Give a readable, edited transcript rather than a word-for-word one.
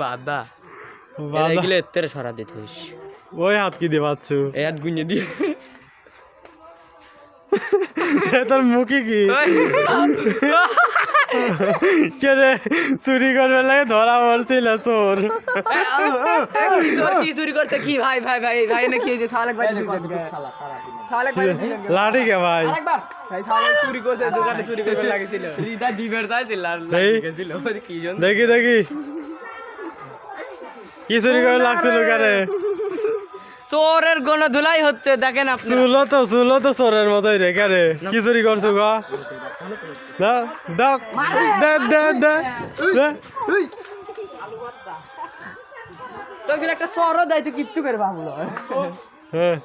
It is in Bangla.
বাদা তেরে সরা দিতে ওই হাত কি দিয়ে পাচ্ছ এই হাত গুঁজে দিয়ে তোর মুখে কি কে রে চুরি করবে লাগে ধরা পড়ছিল চোর কি চুরি করছে কি ভাই ভাই ভাই ভাই না কি হয়েছে সালেক ভাই সালেক ভাই লাঠি কে ভাই ভাই সালেক চুরি করছে দোকানে চুরি করবে লাগেছিল রিদা দিবের চাইছিল আর লাগেছিল কি জন দেখি দেখি কি চুরি করে লাগছিল কারে চোরের গণ ধুলাই হচ্ছে দেখেন আপনি চুলো তো চোরের মতোই রে কারে কি চুরি করছো গো দাও দাও দে দে দে তো একটা চোরও দেয় তো কিচ্ছু করে ভাবলো হ্যাঁ